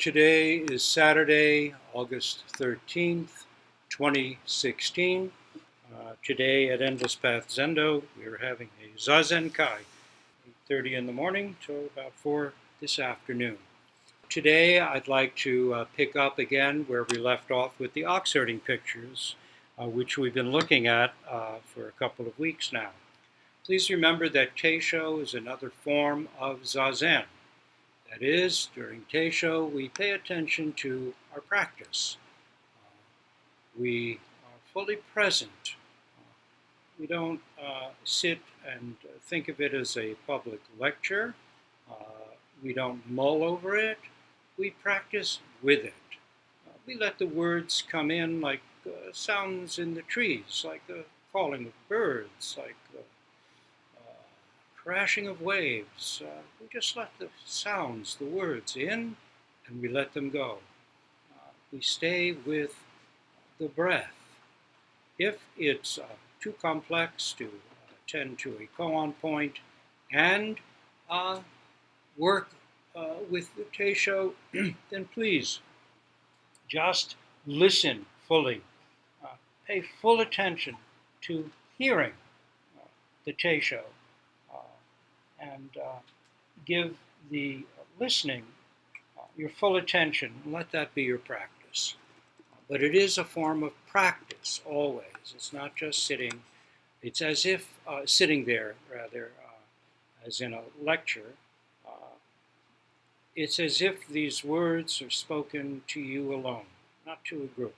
Today is Saturday, August 13th, 2016. Today at Endless Path Zendo, we are having a Zazenkai, 8:30 in the morning till about 4 this afternoon. Today I'd like to pick up again where we left off with the Oxherding pictures, which we've been looking at for a couple of weeks now. Please remember that teisho is another form of Zazen. That is, during teisho, we pay attention to our practice. We are fully present. We don't sit and think of it as a public lecture. We don't mull over it. We practice with it. We let the words come in like sounds in the trees, like the calling of birds, like the crashing of waves. We just let the sounds, the words in, and we let them go. We stay with the breath. If it's too complex to attend to a koan point and work with the teisho, then please just listen fully. Pay full attention to hearing the teisho. And give the listening your full attention. Let that be your practice. But it is a form of practice always. It's not just sitting. It's as if sitting there, rather, as in a lecture. It's as if these words are spoken to you alone, not to a group.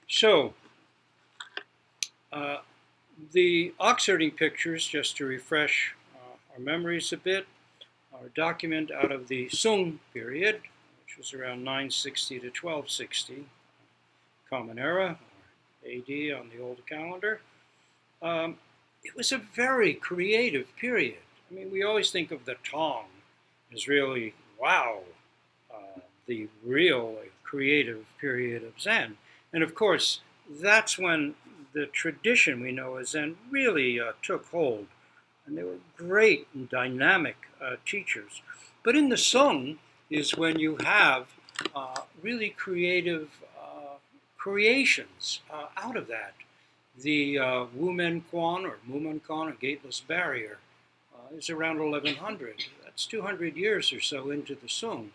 So, the Oxherding pictures, just to refresh our memories a bit, are a document out of the Sung period, which was around 960 to 1260, Common Era, or AD on the old calendar. It was a very creative period. I mean, we always think of the Tong as really, wow, the real creative period of Zen. And of course, that's when the tradition we know as Zen really took hold. And they were great and dynamic teachers. But in the Sung is when you have really creative creations out of that. The Wumen Quan or Mumen Quan, or Gateless Barrier, is around 1100. That's 200 years or so into the Sung.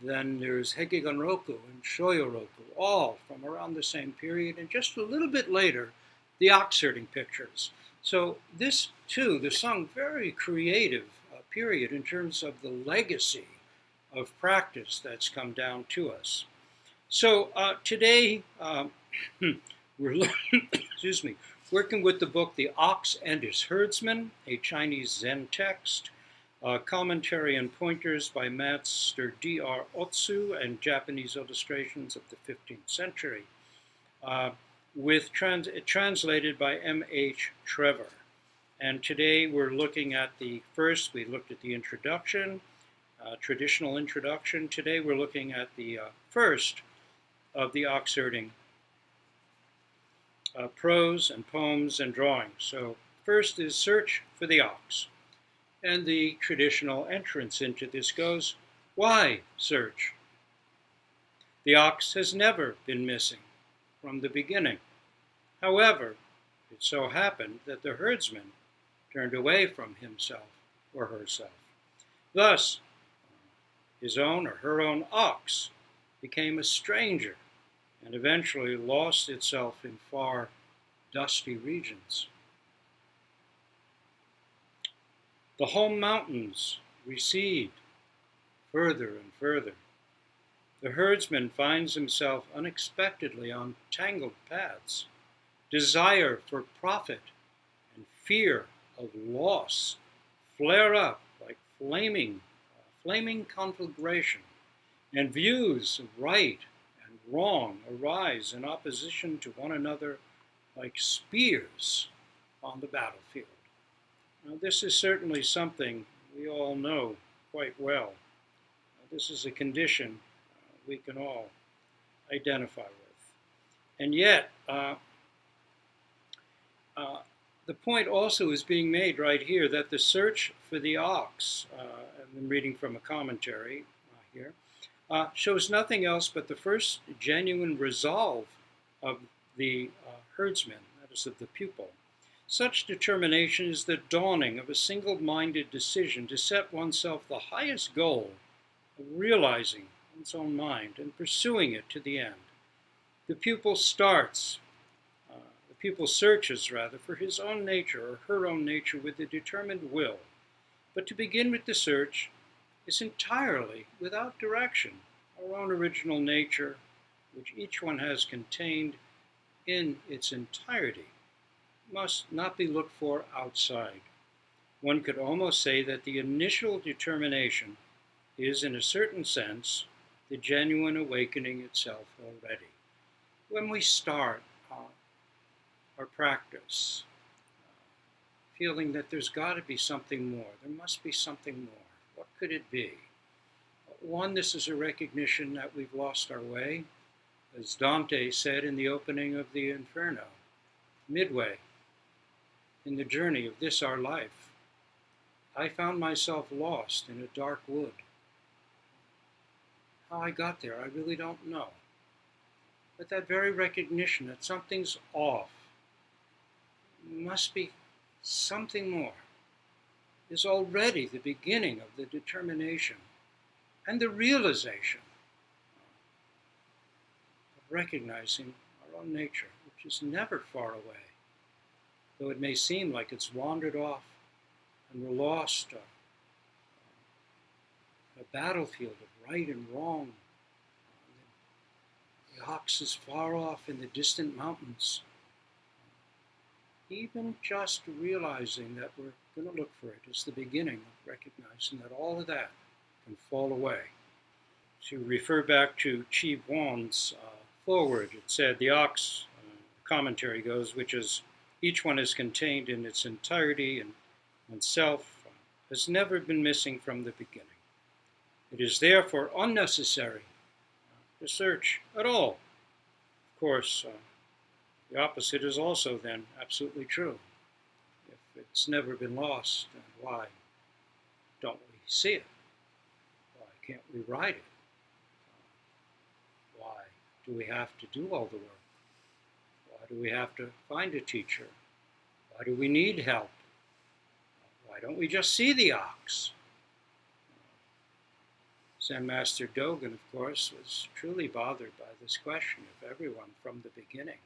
Then there's Hekigan Roku and Shoyo Roku, all from around the same period. And just a little bit later, the Oxherding pictures. So this, too, the Sung, very creative period in terms of the legacy of practice that's come down to us. So today, we're excuse me, working with the book The Ox and His Herdsman, a Chinese Zen text, commentary and pointers by Master D.R. Otsu, and Japanese illustrations of the 15th century. Translated by M.H. Trevor. And today we're looking at we looked at the introduction, traditional introduction. Today we're looking at the first of the Oxherding prose and poems and drawings. So first is Search for the Ox. And the traditional entrance into this goes, why search? The ox has never been missing from the beginning. However, it so happened that the herdsman turned away from himself or herself. Thus, his own or her own ox became a stranger and eventually lost itself in far, dusty regions. The home mountains recede further and further. The herdsman finds himself unexpectedly on tangled paths. Desire for profit and fear of loss flare up like flaming conflagration, and views of right and wrong arise in opposition to one another like spears on the battlefield. Now, this is certainly something we all know quite well. This is a condition we can all identify with. And yet, the point also is being made right here that the search for the ox, I'm reading from a commentary here, shows nothing else but the first genuine resolve of the herdsman, that is, of the pupil. Such determination is the dawning of a single-minded decision to set oneself the highest goal of realizing one's own mind and pursuing it to the end. The pupil starts, the pupil searches rather, for his own nature or her own nature with a determined will. But to begin with the search is entirely without direction. Our own original nature, which each one has contained in its entirety, must not be looked for outside. One could almost say that the initial determination is, in a certain sense, the genuine awakening itself already. When we start our practice, feeling that there's got to be something more, there must be something more. What could it be? One, this is a recognition that we've lost our way. As Dante said in the opening of the Inferno, midway in the journey of this our life, I found myself lost in a dark wood. How I got there, I really don't know. But that very recognition that something's off, must be something more, is already the beginning of the determination and the realization of recognizing our own nature, which is never far away, though it may seem like it's wandered off and we're lost in a battlefield of right and wrong. The ox is far off in the distant mountains. Even just realizing that we're going to look for it is the beginning of recognizing that all of that can fall away. To refer back to Chi Buan's foreword, it said, the ox, commentary goes, which is, each one is contained in its entirety and oneself, has never been missing from the beginning. It is therefore unnecessary to search at all. Of course, the opposite is also then absolutely true. If it's never been lost, then why don't we see it? Why can't we ride it? Why do we have to do all the work? Why do we have to find a teacher? Why do we need help? Why don't we just see the ox? Zen Master Dogen, of course, was truly bothered by this question if everyone from the beginning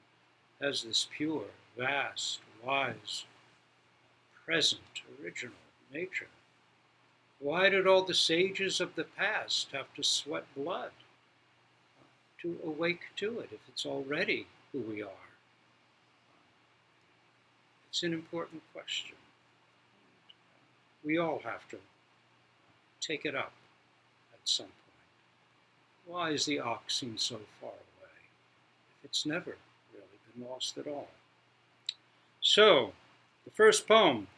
has this pure, vast, wise, present, original nature. Why did all the sages of the past have to sweat blood to awake to it if it's already who we are? It's an important question. We all have to take it up at some point. Why does the ox seem so far away if it's never really been lost at all? So, the first poem.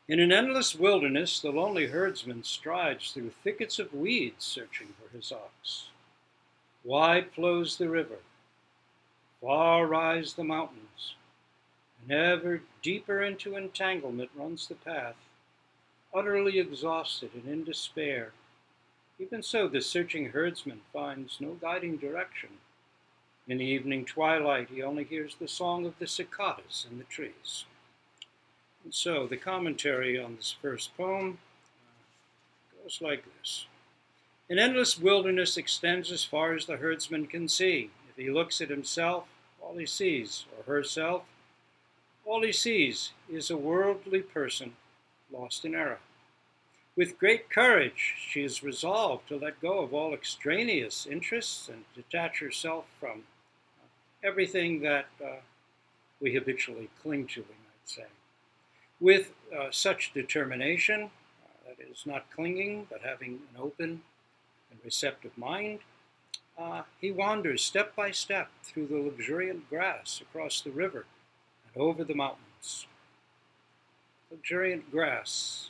In an endless wilderness, the lonely herdsman strides through thickets of weeds searching for his ox. Wide flows the river, far rise the mountains, and ever deeper into entanglement runs the path. Utterly exhausted and in despair, even so the searching herdsman finds no guiding direction. In the evening twilight, he only hears the song of the cicadas in the trees. And so the commentary on this first poem goes like this. An endless wilderness extends as far as the herdsman can see. If he looks at himself, all he sees, or herself, all he sees is a worldly person lost in error. With great courage, she is resolved to let go of all extraneous interests and detach herself from everything that we habitually cling to, we might say. With such determination, that is not clinging, but having an open and receptive mind, he wanders step by step through the luxuriant grass across the river and over the mountains. Luxuriant grass,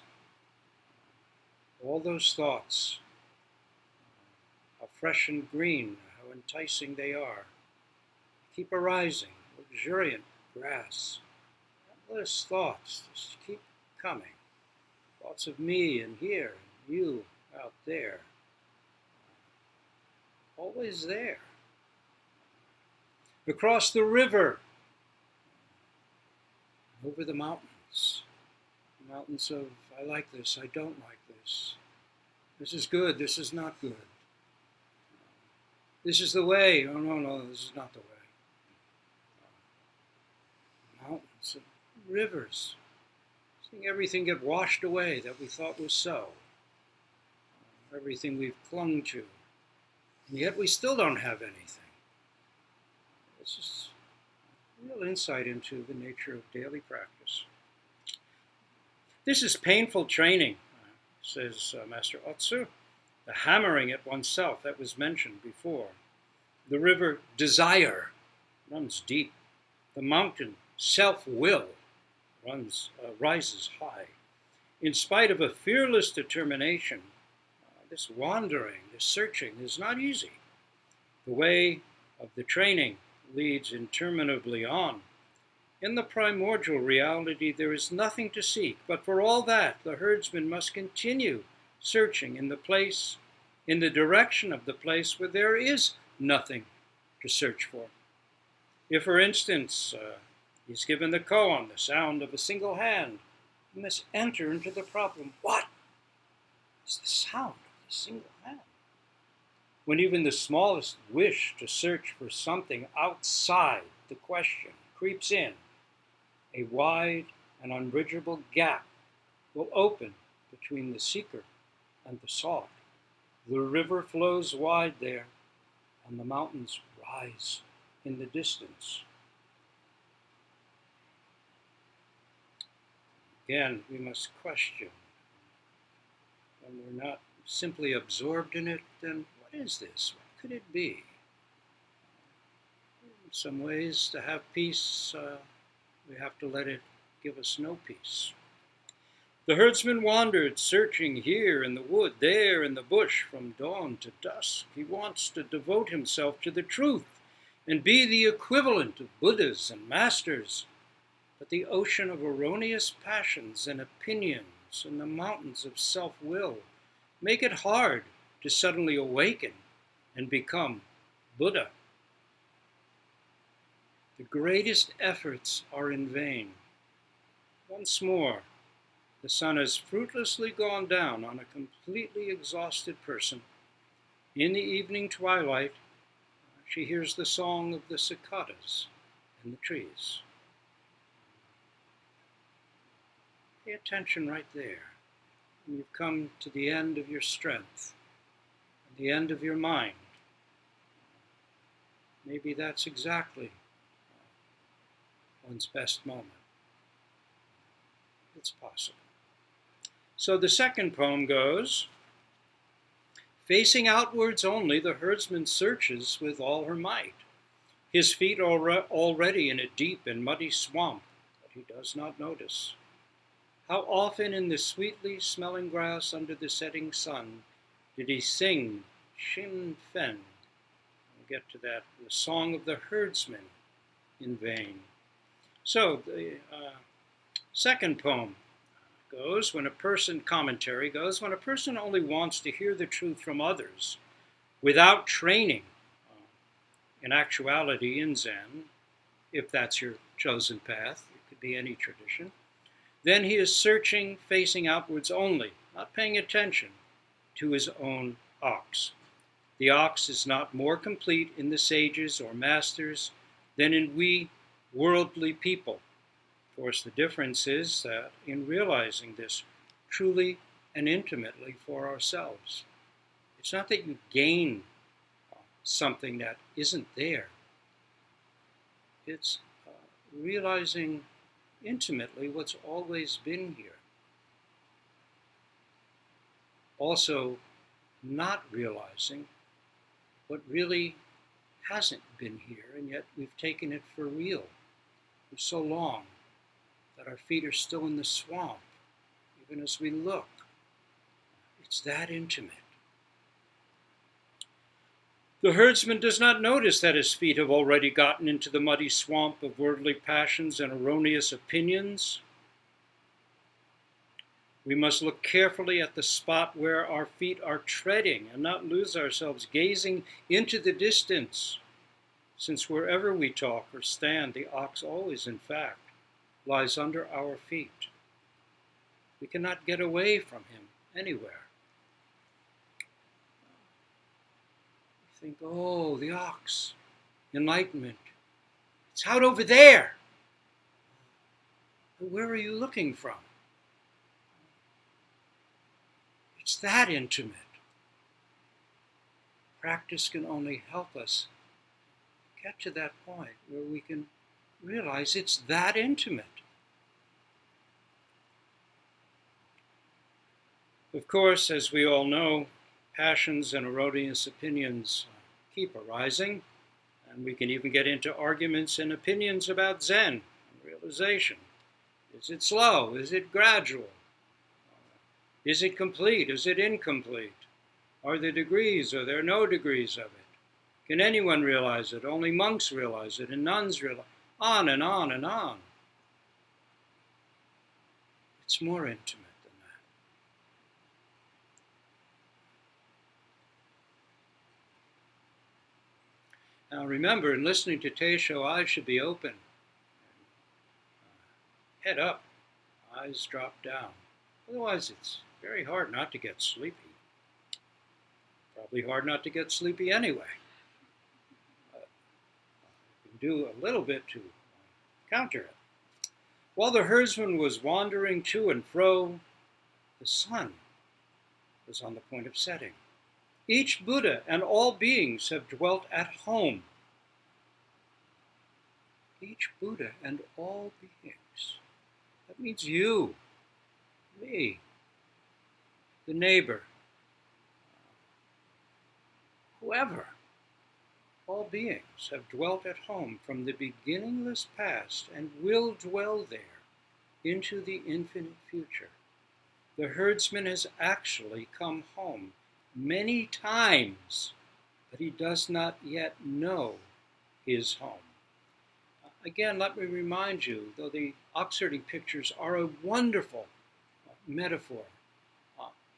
all those thoughts, how fresh and green, how enticing they are, keep arising. Luxuriant grass, endless thoughts just keep coming. Thoughts of me and here, and you out there. always there. Across the river, over the mountains. Mountains of, I like this, I don't like this. This is good, this is not good. This is the way, oh no, this is not the way. Mountains and rivers. Seeing everything get washed away that we thought was so. Everything we've clung to. And yet we still don't have anything. This is real insight into the nature of daily practice. This is painful training, says Master Otsu. The hammering at oneself that was mentioned before. The river desire runs deep. The mountain self-will rises high. In spite of a fearless determination, this wandering, this searching is not easy. The way of the training leads interminably on. In the primordial reality, there is nothing to seek, but for all that, the herdsman must continue searching in the direction of the place where there is nothing to search for. If, for instance, he's given the koan, the sound of a single hand, he must enter into the problem. What is the sound of the single hand? When even the smallest wish to search for something outside the question creeps in, a wide and unbridgeable gap will open between the seeker and the sought. The river flows wide there, and the mountains rise in the distance. Again, we must question. When we're not simply absorbed in it, then what is this? What could it be? In some ways, to have peace, we have to let it give us no peace. The herdsman wandered, searching here in the wood, there in the bush, from dawn to dusk. He wants to devote himself to the truth and be the equivalent of Buddhas and masters. But the ocean of erroneous passions and opinions and the mountains of self-will make it hard to suddenly awaken and become Buddha. The greatest efforts are in vain. Once more, the sun has fruitlessly gone down on a completely exhausted person. In the evening twilight, she hears the song of the cicadas in the trees. Pay attention right there. When you've come to the end of your strength, the end of your mind, maybe that's exactly one's best moment. It's possible. So the second poem goes, facing outwards only, the herdsman searches with all her might. His feet are already in a deep and muddy swamp, but he does not notice. How often in the sweetly smelling grass under the setting sun did he sing Shin Fen? We'll get to that, the song of the herdsman, in vain. So the second poem goes, when a person only wants to hear the truth from others without training, in actuality in Zen, if that's your chosen path, it could be any tradition, then he is searching, facing outwards only, not paying attention to his own ox. The ox is not more complete in the sages or masters than in we worldly people. Of course, the difference is that in realizing this truly and intimately for ourselves, it's not that you gain something that isn't there. It's realizing intimately what's always been here. Also, not realizing what really hasn't been here, and yet we've taken it for real for so long that our feet are still in the swamp, even as we look. It's that intimate. The herdsman does not notice that his feet have already gotten into the muddy swamp of worldly passions and erroneous opinions. We must look carefully at the spot where our feet are treading and not lose ourselves gazing into the distance, since wherever we talk or stand, the ox always, in fact, lies under our feet. We cannot get away from him anywhere. We think, oh, the ox, enlightenment, it's out over there. But where are you looking from? It's that intimate. Practice can only help us get to that point where we can realize it's that intimate. Of course, as we all know, passions and erroneous opinions keep arising, and we can even get into arguments and opinions about Zen and realization. Is it slow? Is it gradual? Is it complete? Is it incomplete? Are there degrees? Are there no degrees of it? Can anyone realize it? Only monks realize it, and nuns realize it. On and on and on. It's more intimate than that. Now remember, in listening to teisho, eyes should be open. Head up, eyes drop down. Otherwise, it's very hard not to get sleepy. Probably hard not to get sleepy anyway. You can do a little bit to counter it. While the herdsman was wandering to and fro, the sun was on the point of setting. Each Buddha and all beings have dwelt at home. Each Buddha and all beings. That means you, me, the neighbor, whoever. All beings have dwelt at home from the beginningless past and will dwell there into the infinite future. The herdsman has actually come home many times, but he does not yet know his home. Again, let me remind you, though the Oxherding pictures are a wonderful metaphor,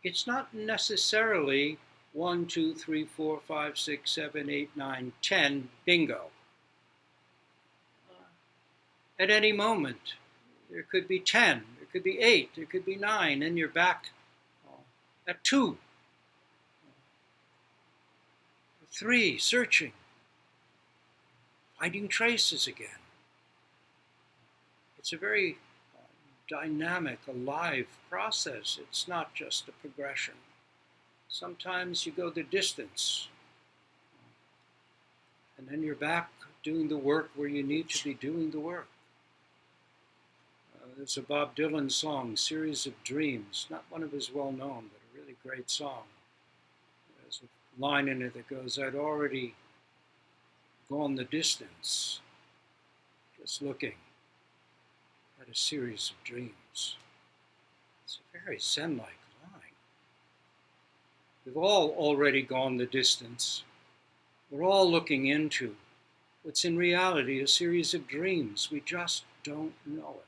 it's not necessarily 1, 2, 3, 4, 5, 6, 7, 8, 9, 10, bingo. At any moment, there could be 10, there could be 8, there could be 9, and you're back at 2, 3, searching, finding traces again. It's a very dynamic, alive process. It's not just a progression. Sometimes you go the distance, and then you're back doing the work where you need to be doing the work. There's a Bob Dylan song, Series of Dreams, not one of his well-known, but a really great song. There's a line in it that goes, I'd already gone the distance, just looking at a series of dreams. It's a very Zen-like line. We've all already gone the distance. We're all looking into what's in reality a series of dreams. We just don't know it.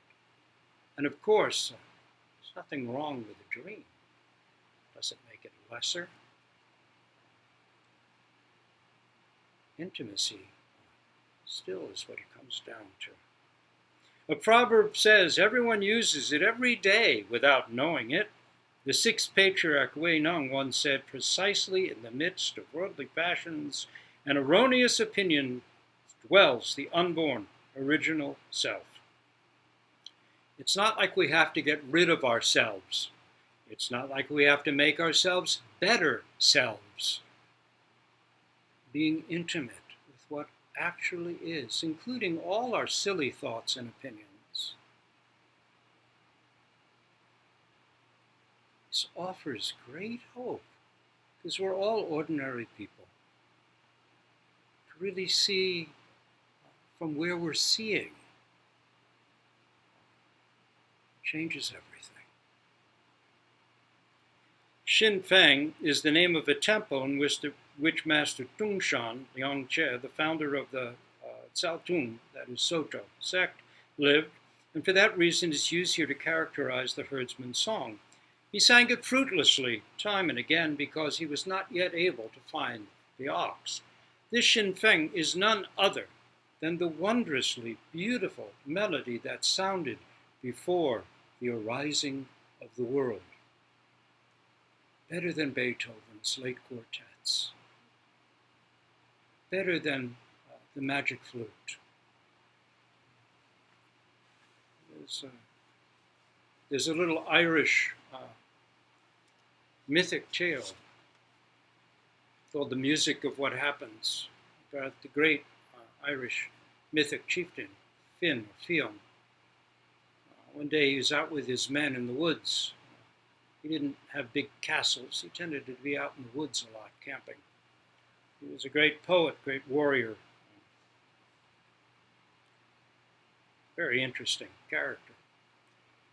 And of course, there's nothing wrong with a dream. Does it make it lesser? Intimacy still is what it comes down to. A proverb says, everyone uses it every day without knowing it. The sixth patriarch Wei Nung once said, precisely in the midst of worldly passions and erroneous opinion dwells the unborn original self. It's not like we have to get rid of ourselves. It's not like we have to make ourselves better selves. Being intimate with what actually is, including all our silly thoughts and opinions. This offers great hope, because we're all ordinary people, to really see from where we're seeing changes everything. Xin Feng is the name of a temple in which Master Tungshan Liangche, the founder of the Caotung, that is Soto sect, lived, and for that reason is used here to characterize the herdsman's song. He sang it fruitlessly, time and again, because he was not yet able to find the ox. This Xinfeng is none other than the wondrously beautiful melody that sounded before the arising of the world. Better than Beethoven's late quartets. Better than the magic flute. There's a little Irish mythic tale called The Music of What Happens, about the great Irish mythic chieftain, Fionn. One day he was out with his men in the woods. He didn't have big castles. He tended to be out in the woods a lot, camping. He was a great poet, great warrior. Very interesting character.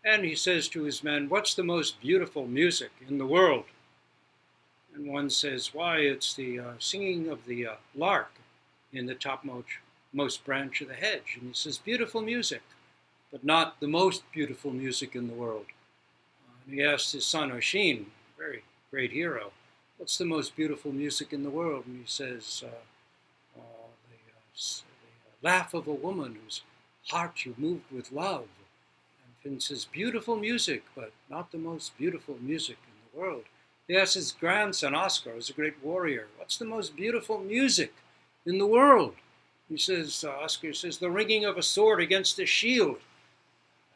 And he says to his men, "What's the most beautiful music in the world?" And one says, "Why, it's the singing of the lark in the topmost branch of the hedge." And he says, "Beautiful music, but not the most beautiful music in the world." And he asked his son Oisin, very great hero, "What's the most beautiful music in the world?" And he says, the laugh of a woman whose heart you moved with love. And Finn says, "Beautiful music, but not the most beautiful music in the world." He asks his grandson Oscar, who's a great warrior, "What's the most beautiful music in the world?" He says, Oscar says, "The ringing of a sword against a shield."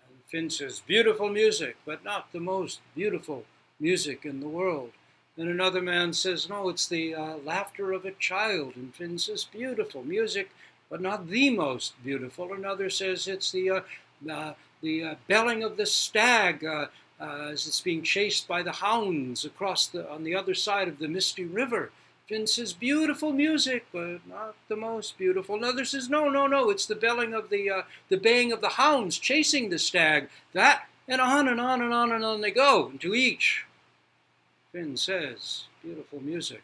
And Finn says, "Beautiful music, but not the most beautiful music in the world." Then another man says, "No, it's the laughter of a child." And Finn says, "Beautiful music, but not the most beautiful." Another says it's the belling of the stag as it's being chased by the hounds on the other side of the misty river. Finn says, "Beautiful music, but not the most beautiful." Another says, No, it's the belling of the baying of the hounds chasing the stag. That, and on and on and on and on they go. And to each, Finn says, "Beautiful music,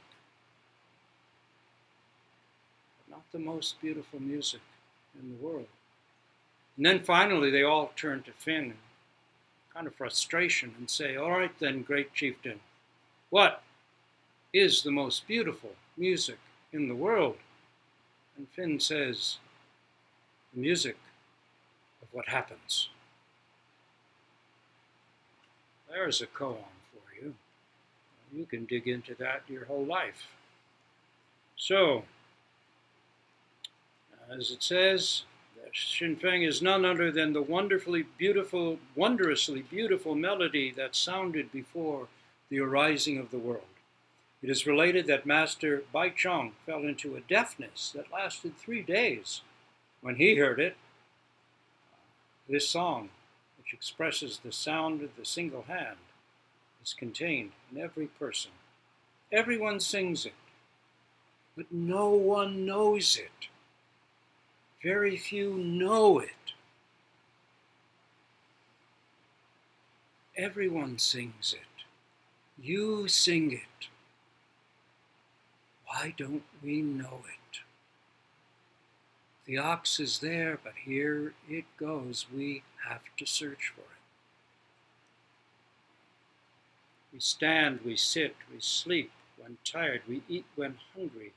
but not the most beautiful music in the world." And then finally they all turn to Finn in kind of frustration and say, "All right then, great chieftain, what is the most beautiful music in the world?" And Finn says, "The music of what happens." There's a koan for you. You can dig into that your whole life. So, as it says, Xinfeng is none other than the wondrously beautiful melody that sounded before the arising of the world. It is related that Master Baichong fell into a deafness that lasted 3 days. When he heard it, this song, which expresses the sound of the single hand, is contained in every person. Everyone sings it, but no one knows it. Very few know it. Everyone sings it. You sing it. Why don't we know it? The ox is there, but here it goes. We have to search for it. We stand, we sit, we sleep when tired, we eat when hungry,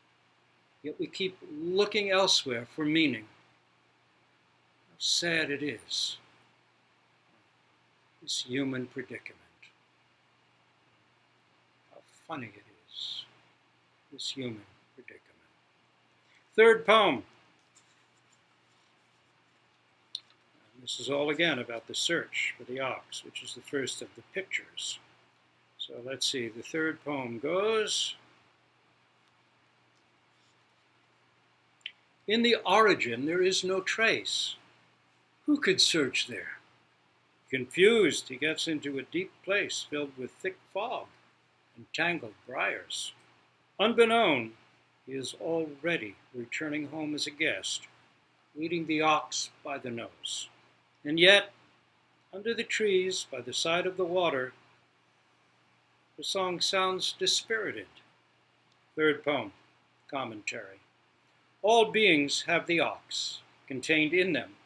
yet we keep looking elsewhere for meaning. How sad it is, this human predicament. How funny it is, this human predicament. Third poem. And this is all again about the search for the ox, which is the first of the pictures. So let's see, the third poem goes, "In the origin there is no trace. Who could search there? Confused, he gets into a deep place filled with thick fog and tangled briars. Unbeknown, he is already returning home as a guest, leading the ox by the nose. And yet, under the trees, by the side of the water, the song sounds dispirited." Third poem, commentary. All beings have the ox contained in them.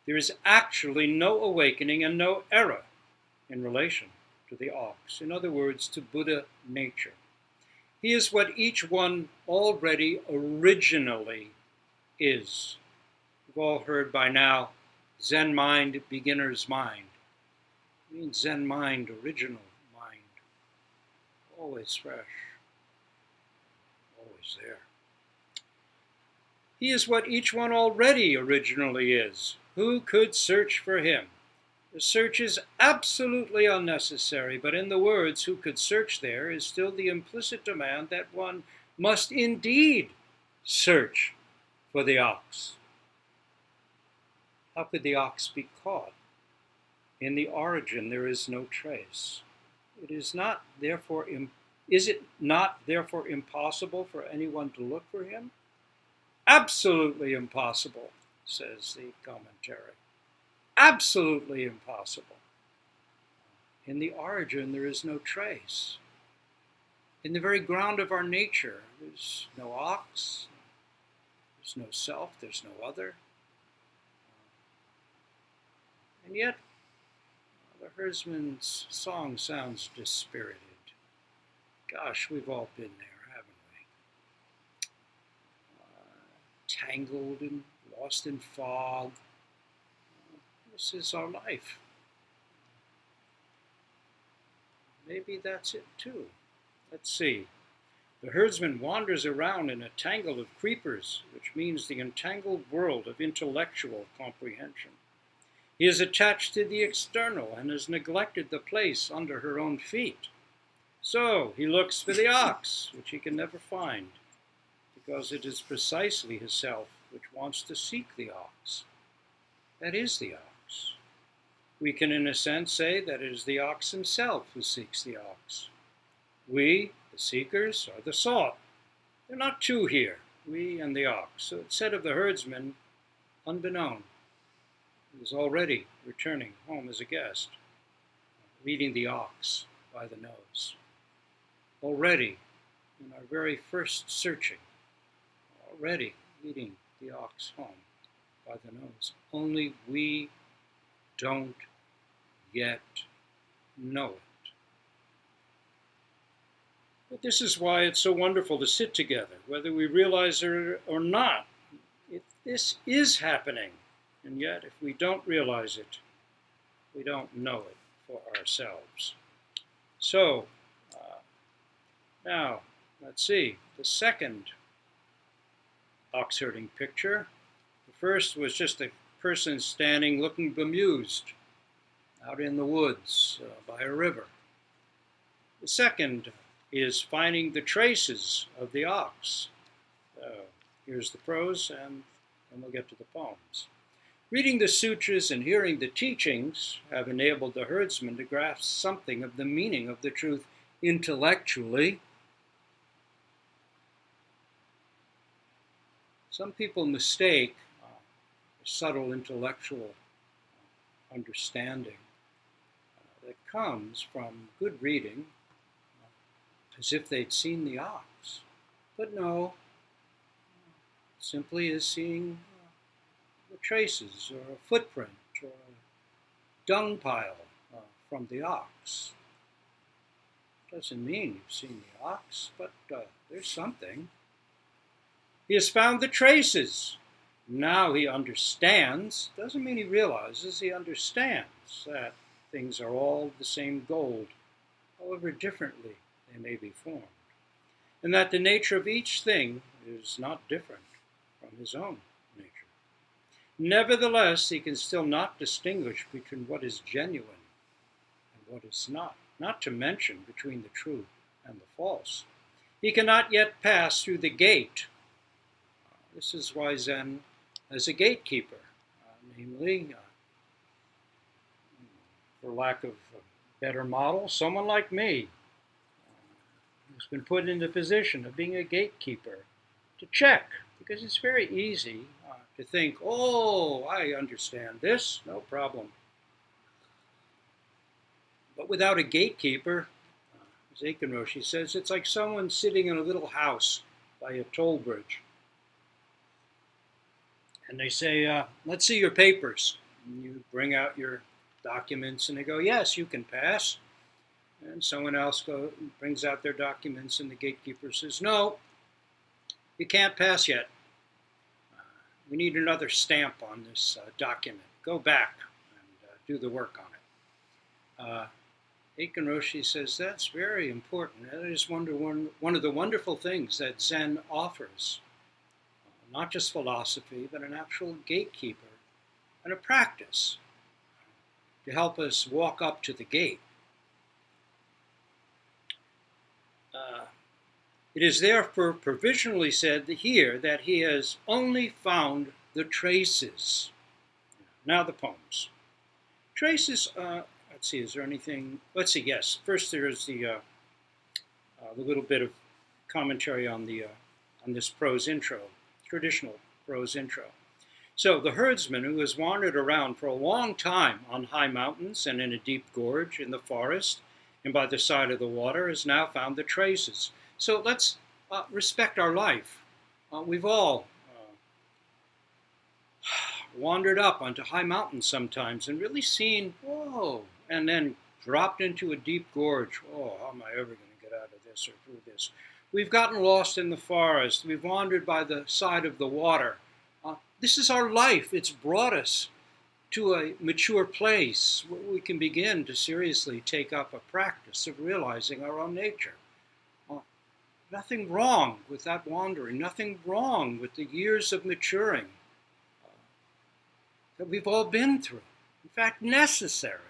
There is actually no awakening and no error in relation to the ox. In other words, to Buddha nature. He is what each one already originally is. We've all heard by now, Zen mind, beginner's mind. It means Zen mind, original mind. Always fresh, always there. He is what each one already originally is. Who could search for him? The search is absolutely unnecessary, but in the words "who could search" there is still the implicit demand that one must indeed search for the ox. How could the ox be caught? In the origin there is no trace. Is it not therefore impossible for anyone to look for him? Absolutely impossible, says the commentary. Absolutely impossible. In the origin, there is no trace. In the very ground of our nature, there's no ox, there's no self, there's no other. And yet, the herdsman's song sounds dispirited. Gosh, we've all been there, haven't we? Tangled and lost in fog. This is our life. Maybe that's it too. Let's see. The herdsman wanders around in a tangle of creepers, which means the entangled world of intellectual comprehension. He is attached to the external and has neglected the place under her own feet. So he looks for the ox, which he can never find, because it is precisely his self which wants to seek the ox. That is the ox. We can, in a sense, say that it is the ox himself who seeks the ox. We, the seekers, are the sought. There are not two here, we and the ox. So it's said of the herdsman, unbeknown, he is already returning home as a guest, leading the ox by the nose. Already, in our very first searching, already leading the ox home by the nose. Only we don't yet know it. But this is why it's so wonderful to sit together, whether we realize it or not. This is happening, and yet if we don't realize it, we don't know it for ourselves. So, now, let's see, the second oxherding picture. The first was just a person standing looking bemused out in the woods by a river. The second is finding the traces of the ox. Here's the prose, and then we'll get to the poems. Reading the sutras and hearing the teachings have enabled the herdsman to grasp something of the meaning of the truth intellectually. Some people mistake subtle intellectual understanding that comes from good reading, as if they'd seen the ox. But no, simply is seeing the traces, or a footprint, or a dung pile from the ox. Doesn't mean you've seen the ox, but there's something. He has found the traces. Now he understands. Doesn't mean he realizes. He understands that things are all the same gold, however differently they may be formed, and that the nature of each thing is not different from his own nature. Nevertheless, he can still not distinguish between what is genuine and what is not to mention between the true and the false. He cannot yet pass through the gate. This is why Zen has a gatekeeper, namely, for lack of a better model, someone like me, who's been put in the position of being a gatekeeper to check, because it's very easy to think, oh, I understand this, no problem. But without a gatekeeper, as Aiken Roshi says, it's like someone sitting in a little house by a toll bridge. And they say, let's see your papers. And you bring out your documents, and they go, yes, you can pass. And someone else brings out their documents, and the gatekeeper says, "No, you can't pass yet. We need another stamp on this document. Go back and do the work on it." Aiken Roshi says, "That's very important. That is one of the wonderful things that Zen offers. Not just philosophy, but an actual gatekeeper and a practice to help us walk up to the gate. It is therefore provisionally said here that he has only found the traces." Now the poems. Traces, let's see, is there anything? Let's see, yes. First there is the little bit of commentary on this prose intro, traditional prose intro. So the herdsman who has wandered around for a long time on high mountains and in a deep gorge in the forest and by the side of the water has now found the traces. So let's respect our life. We've all wandered up onto high mountains sometimes and really seen, whoa, and then dropped into a deep gorge. Oh, how am I ever going to get out of this or through this? We've gotten lost in the forest. We've wandered by the side of the water. This is our life. It's brought us to a mature place where we can begin to seriously take up a practice of realizing our own nature. Nothing wrong with that wandering, nothing wrong with the years of maturing that we've all been through. In fact, necessary.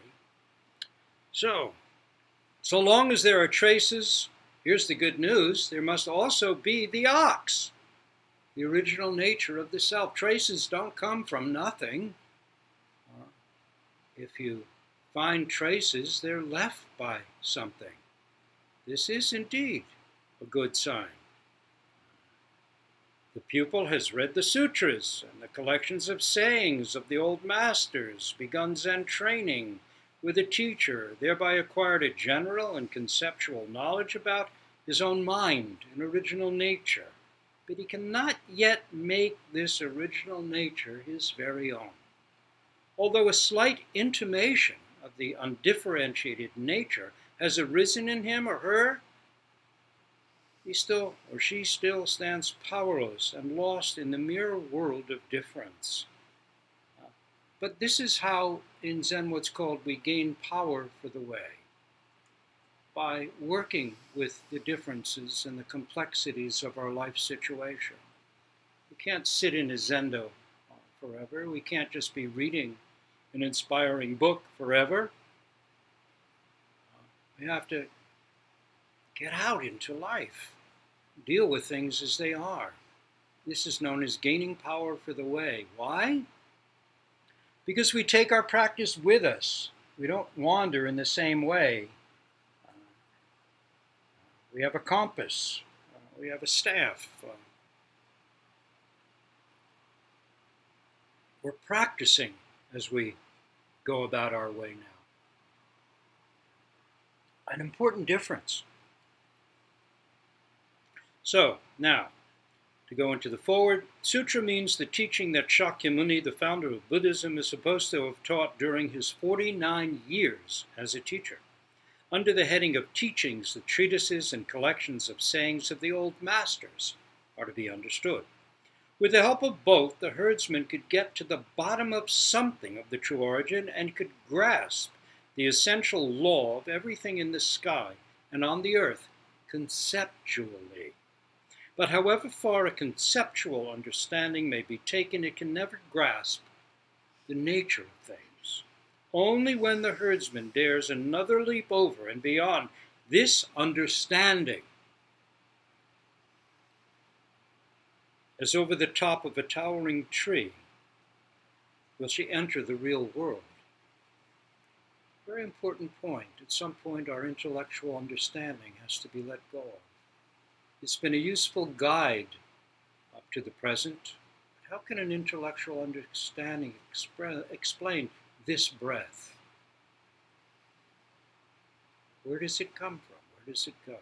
So long as there are traces, here's the good news, there must also be the ox, the original nature of the self. Traces don't come from nothing. If you find traces, they're left by something. This is indeed a good sign. The pupil has read the sutras and the collections of sayings of the old masters, begun Zen training with a teacher, thereby acquired a general and conceptual knowledge about his own mind and original nature. But he cannot yet make this original nature his very own. Although a slight intimation of the undifferentiated nature has arisen in him or her, he still or she still stands powerless and lost in the mere world of difference. But this is how, in Zen, what's called, we gain power for the way. By working with the differences and the complexities of our life situation. We can't sit in a Zendo forever. We can't just be reading an inspiring book forever. We have to get out into life, deal with things as they are. This is known as gaining power for the way. Why? Because we take our practice with us. We don't wander in the same way. We have a compass. We have a staff. We're practicing as we go about our way now. An important difference. So, now, to go into the forward, Sutra means the teaching that Shakyamuni, the founder of Buddhism, is supposed to have taught during his 49 years as a teacher. Under the heading of teachings, the treatises and collections of sayings of the old masters are to be understood. With the help of both, the herdsman could get to the bottom of something of the true origin and could grasp the essential law of everything in the sky and on the earth conceptually. But however far a conceptual understanding may be taken, it can never grasp the nature of things. Only when the herdsman dares another leap over and beyond this understanding, as over the top of a towering tree, will she enter the real world. Very important point. At some point, our intellectual understanding has to be let go of. It's been a useful guide up to the present. How can an intellectual understanding explain this breath? Where does it come from? Where does it go?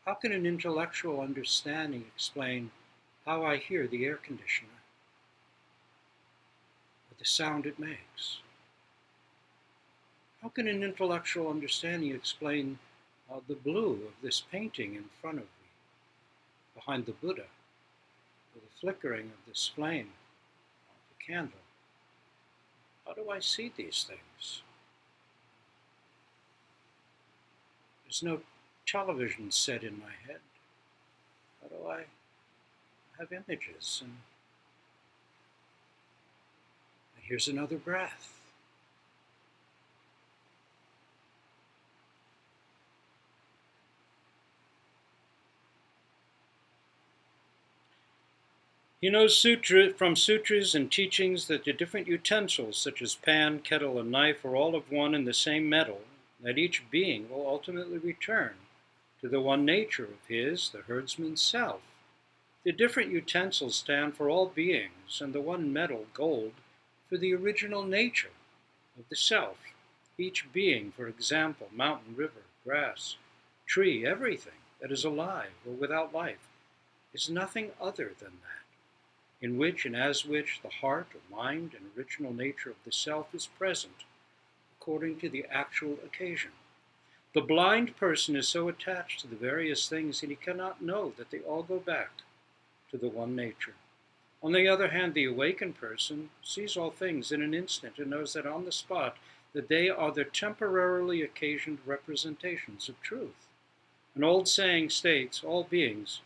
How can an intellectual understanding explain how I hear the air conditioner, or the sound it makes? How can an intellectual understanding explain the blue of this painting in front of me, behind the Buddha, or the flickering of this flame of the candle? How do I see these things? There's no television set in my head. How do I have images? And here's another breath. He knows from sutras and teachings that the different utensils, such as pan, kettle, and knife, are all of one and the same metal, that each being will ultimately return to the one nature of his, the herdsman's self. The different utensils stand for all beings, and the one metal, gold, for the original nature of the self. Each being, for example, mountain, river, grass, tree, everything that is alive or without life, is nothing other than that, in which and as which the heart or mind and original nature of the self is present, according to the actual occasion. The blind person is so attached to the various things that he cannot know that they all go back to the one nature. On the other hand, the awakened person sees all things in an instant and knows that on the spot that they are the temporarily occasioned representations of truth. An old saying states, all beings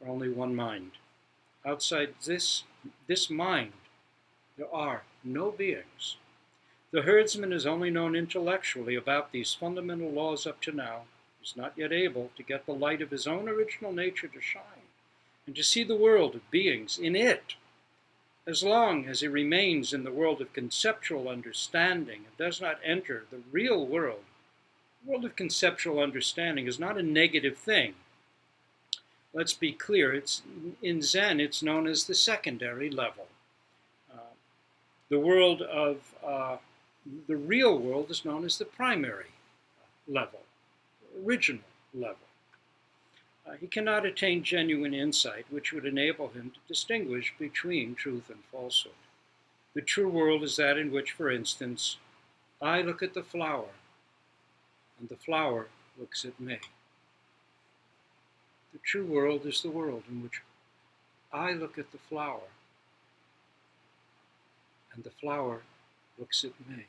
are only one mind. Outside this mind, there are no beings. The herdsman is only known intellectually about these fundamental laws up to now. He is not yet able to get the light of his own original nature to shine, and to see the world of beings in it. As long as he remains in the world of conceptual understanding and does not enter the real world, the world of conceptual understanding is not a negative thing. Let's be clear, in Zen it's known as the secondary level. The world of the real world is known as the primary level, original level. He cannot attain genuine insight, which would enable him to distinguish between truth and falsehood. The true world is that in which, for instance, I look at the flower, and the flower looks at me. The true world is the world in which I look at the flower, and the flower looks at me.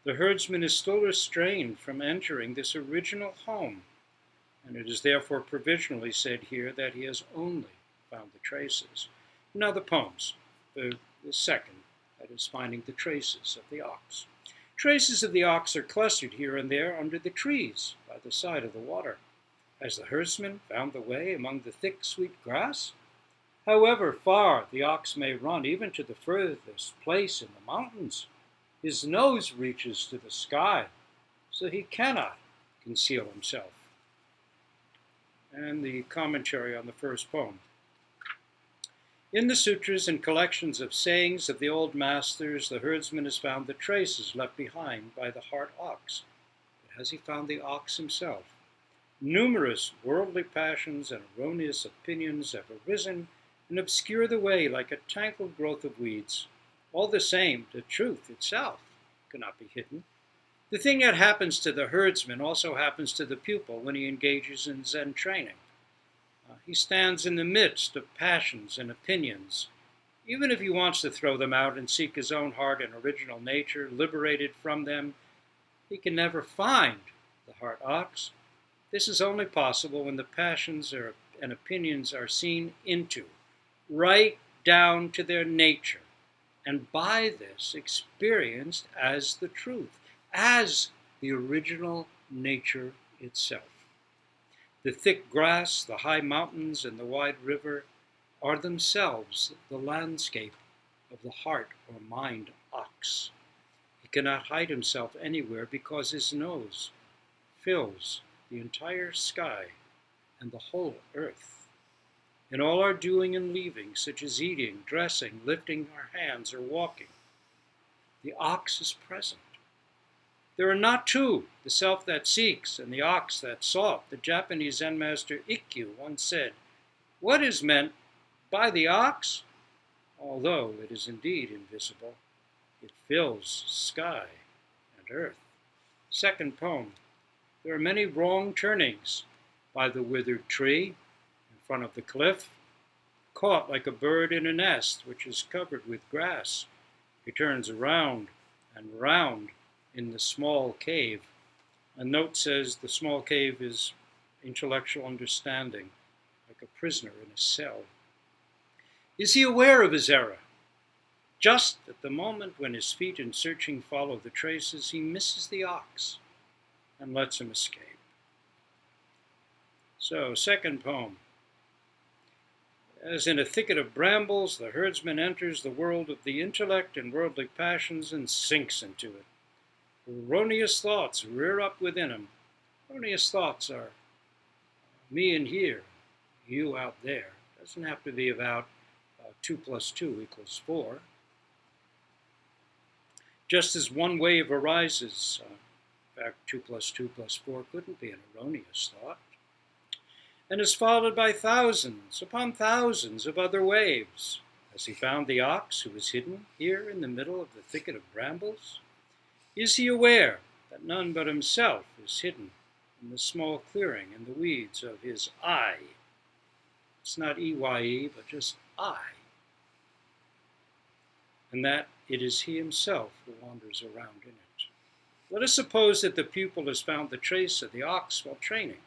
The herdsman is still restrained from entering this original home, and it is therefore provisionally said here that he has only found the traces. Now the poems, the second, that is finding the traces of the ox. Traces of the ox are clustered here and there under the trees by the side of the water. Has the herdsman found the way among the thick, sweet grass? However far the ox may run, even to the furthest place in the mountains, his nose reaches to the sky, so he cannot conceal himself. And the commentary on the first poem. In the sutras and collections of sayings of the old masters, the herdsman has found the traces left behind by the heart ox. But has he found the ox himself? Numerous worldly passions and erroneous opinions have arisen and obscure the way like a tangled growth of weeds. All the same, the truth itself cannot be hidden. The thing that happens to the herdsman also happens to the pupil when he engages in Zen training. He stands in the midst of passions and opinions. Even if he wants to throw them out and seek his own heart and original nature, liberated from them, he can never find the heart ox. This is only possible when the passions and opinions are seen into, right down to their nature, and by this experienced as the truth, as the original nature itself. The thick grass, the high mountains, and the wide river are themselves the landscape of the heart or mind ox. He cannot hide himself anywhere because his nose fills the entire sky and the whole earth. In all our doing and leaving, such as eating, dressing, lifting our hands, or walking, the ox is present. There are not two, the self that seeks and the ox that sought. The Japanese Zen master Ikkyu once said, "What is meant by the ox? Although it is indeed invisible, it fills sky and earth. Second poem. There are many wrong turnings by the withered tree in front of the cliff, caught like a bird in a nest which is covered with grass. He turns around and round in the small cave. A note says the small cave is intellectual understanding, like a prisoner in a cell. Is he aware of his error? Just at the moment when his feet in searching follow the traces, he misses the ox and lets him escape. So, second poem. As in a thicket of brambles, the herdsman enters the world of the intellect and worldly passions and sinks into it. Erroneous thoughts rear up within him. Erroneous thoughts are me in here, you out there. It doesn't have to be about 2 + 2 = 4. Just as one wave arises, in fact, 2 + 2 + 4 couldn't be an erroneous thought, and is followed by thousands upon thousands of other waves. Has he found the ox who is hidden here in the middle of the thicket of brambles? Is he aware that none but himself is hidden in the small clearing in the weeds of his I? It's not EYE, but just I. And that it is he himself who wanders around in it. Let us suppose that the pupil has found the trace of the ox while training.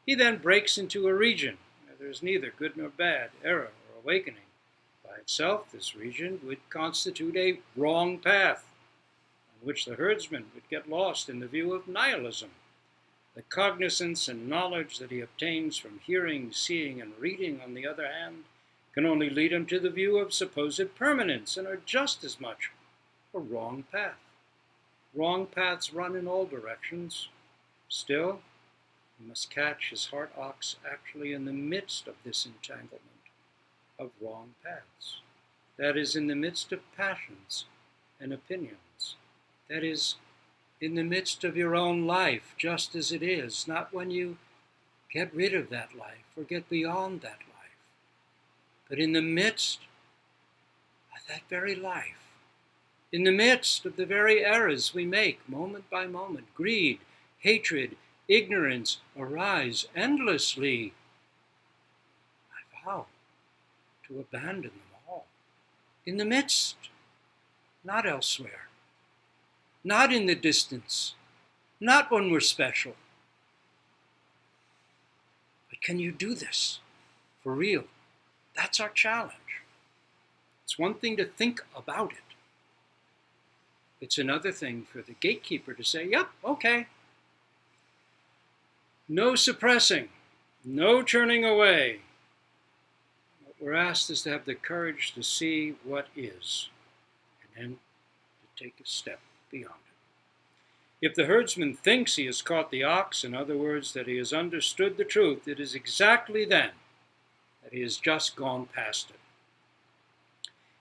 He then breaks into a region where there is neither good nor bad, error or awakening. By itself, this region would constitute a wrong path, on which the herdsman would get lost in the view of nihilism. The cognizance and knowledge that he obtains from hearing, seeing, and reading, on the other hand, can only lead him to the view of supposed permanence and are just as much a wrong path. Wrong paths run in all directions. Still, he must catch his heart ox actually in the midst of this entanglement of wrong paths. That is, in the midst of passions and opinions. That is, in the midst of your own life, just as it is, not when you get rid of that life or get beyond that life, but in the midst of that very life, in the midst of the very errors we make moment by moment. Greed, hatred, ignorance arise endlessly. I vow to abandon them all. In the midst, not elsewhere, not in the distance, not when we're special. But can you do this for real? That's our challenge. It's one thing to think about it. It's another thing for the gatekeeper to say, yep, okay. No suppressing, no turning away. What we're asked is to have the courage to see what is, and then to take a step beyond it. If the herdsman thinks he has caught the ox, in other words, that he has understood the truth, it is exactly then that he has just gone past it.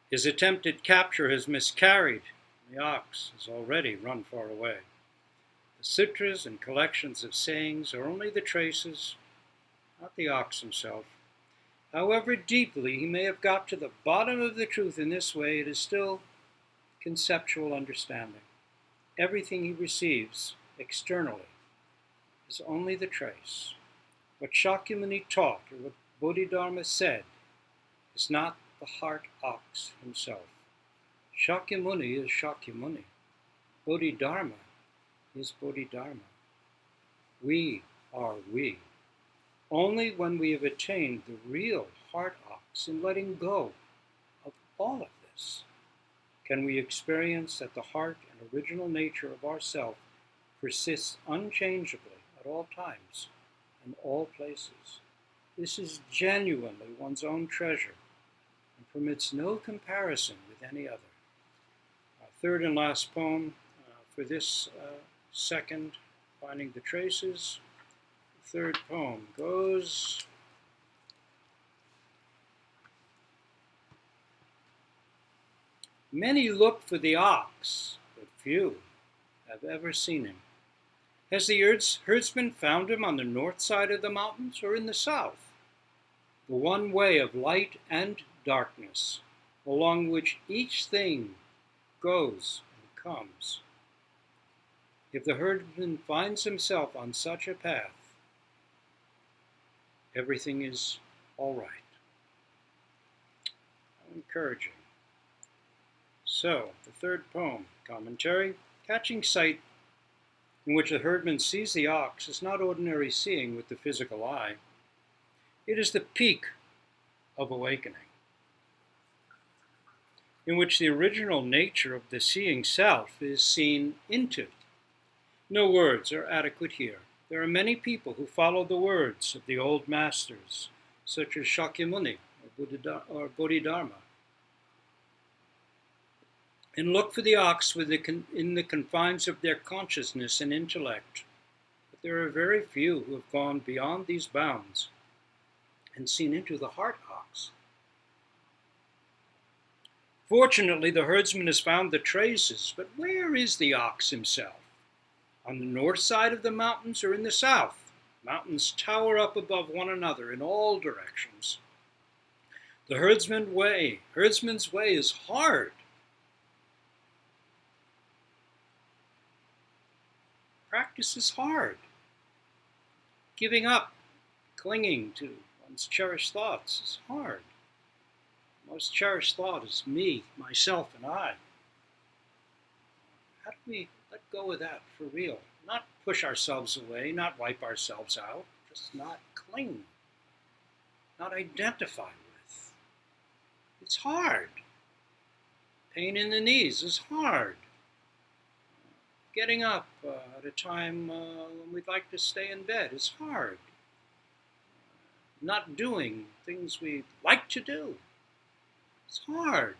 His attempted capture has miscarried. The ox has already run far away. The sutras and collections of sayings are only the traces, not the ox himself. However deeply he may have got to the bottom of the truth in this way, it is still conceptual understanding. Everything he receives externally is only the trace. What Shakyamuni taught, or what Bodhidharma said, is not the heart ox himself. Shakyamuni is Shakyamuni. Bodhidharma is Bodhidharma. We are we. Only when we have attained the real heart ox in letting go of all of this can we experience that the heart and original nature of ourself persists unchangeably at all times and all places. This is genuinely one's own treasure and permits no comparison with any other. Our third and last poem for this second, Finding the Traces. The third poem goes, many look for the ox, but few have ever seen him. Has the herdsman found him on the north side of the mountains or in the south? The one way of light and darkness, along which each thing goes and comes. If the herdsman finds himself on such a path, everything is all right. How encouraging. So, the third poem, commentary, catching sight, in which the herdman sees the ox, is not ordinary seeing with the physical eye. It is the peak of awakening, in which the original nature of the seeing self is seen into. No words are adequate here. There are many people who follow the words of the old masters, such as Shakyamuni or Bodhidharma, and look for the ox in the confines of their consciousness and intellect. But there are very few who have gone beyond these bounds and seen into the heart ox. Fortunately, the herdsman has found the traces, but where is the ox himself? On the north side of the mountains or in the south? Mountains tower up above one another in all directions. The herdsman's way is hard. Practice is hard. Giving up, clinging to one's cherished thoughts is hard. The most cherished thought is me, myself, and I. How do we let go of that for real? Not push ourselves away, not wipe ourselves out, just not cling, not identify with. It's hard. Pain in the knees is hard. Getting up at a time when we'd like to stay in bed is hard. Not doing things we like to do. It's hard.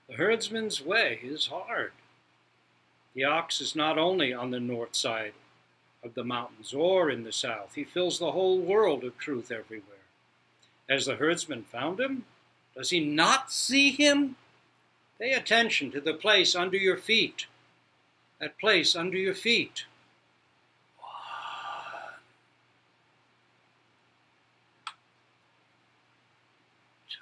The herdsman's way is hard. The ox is not only on the north side of the mountains or in the south. He fills the whole world of truth everywhere. Has the herdsman found him? Does he not see him? Pay attention to the place under your feet. That place under your feet. 1, 2,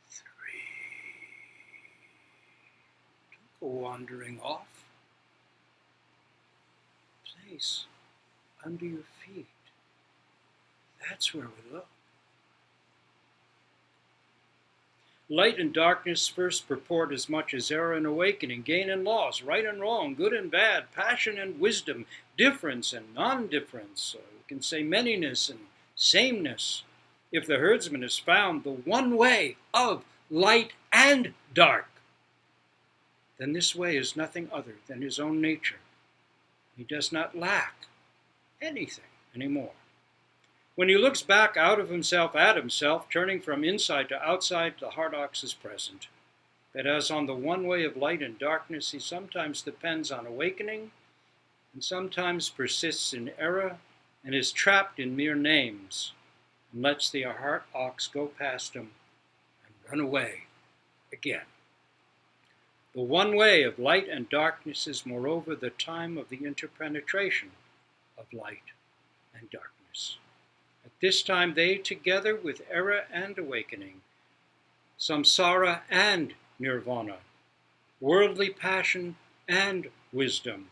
3. Don't go wandering off. Place under your feet. That's where we look. Light and darkness first purport as much as error and awakening, gain and loss, right and wrong, good and bad, passion and wisdom, difference and non-difference. We can say manyness and sameness. If the herdsman has found the one way of light and dark, then this way is nothing other than his own nature. He does not lack anything anymore. When he looks back out of himself at himself, turning from inside to outside, the heart ox is present. But as on the one way of light and darkness, he sometimes depends on awakening, and sometimes persists in error, and is trapped in mere names, and lets the heart ox go past him and run away again. The one way of light and darkness is, moreover, the time of the interpenetration of light and darkness. At this time they, together with error and awakening, samsara and nirvana, worldly passion and wisdom,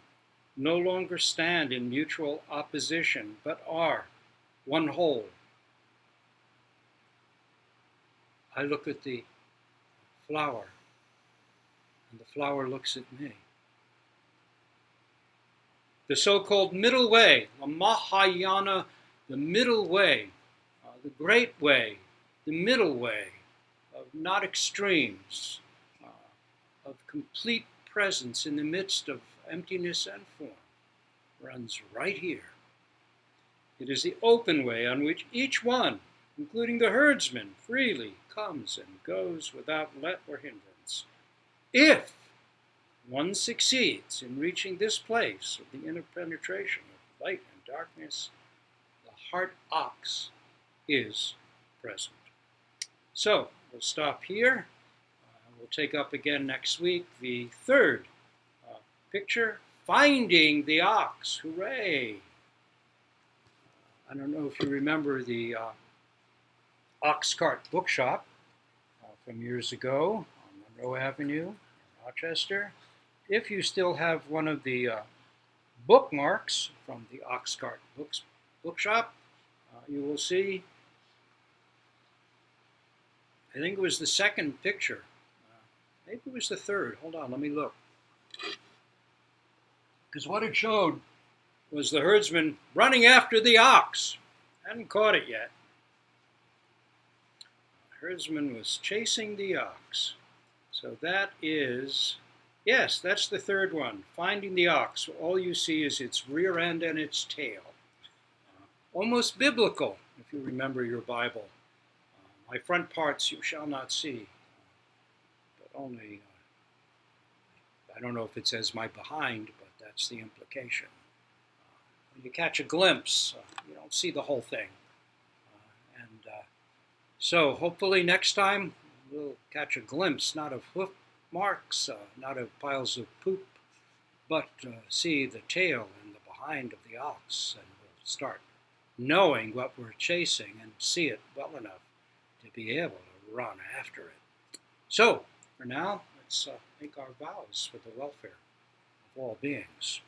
no longer stand in mutual opposition, but are one whole. I look at the flower, and the flower looks at me. The so-called middle way, the Mahayana, the middle way, the great way, the middle way of not extremes, of complete presence in the midst of emptiness and form, runs right here. It is the open way on which each one, including the herdsman, freely comes and goes without let or hindrance. If one succeeds in reaching this place of the interpenetration of light and darkness, the heart ox is present. So, we'll stop here. We'll take up again next week the third picture, Finding the Ox. Hooray! I don't know if you remember the Ox Cart Bookshop from years ago on Monroe Avenue in Rochester. If you still have one of the bookmarks from the Ox Cart Bookshop, you will see, I think it was the second picture. Maybe it was the third. Hold on, let me look. Because what it showed was the herdsman running after the ox. Hadn't caught it yet. The herdsman was chasing the ox. So that is, yes, that's the third one, Finding the Ox. All you see is its rear end and its tail. Almost biblical, if you remember your Bible. My front parts you shall not see, but only, I don't know if it says my behind, but that's the implication. When you catch a glimpse, you don't see the whole thing. So hopefully next time we'll catch a glimpse, not of hoof marks, not of piles of poop, but see the tail and the behind of the ox, and we'll start knowing what we're chasing and see it well enough to be able to run after it. So, for now, let's make our vows for the welfare of all beings.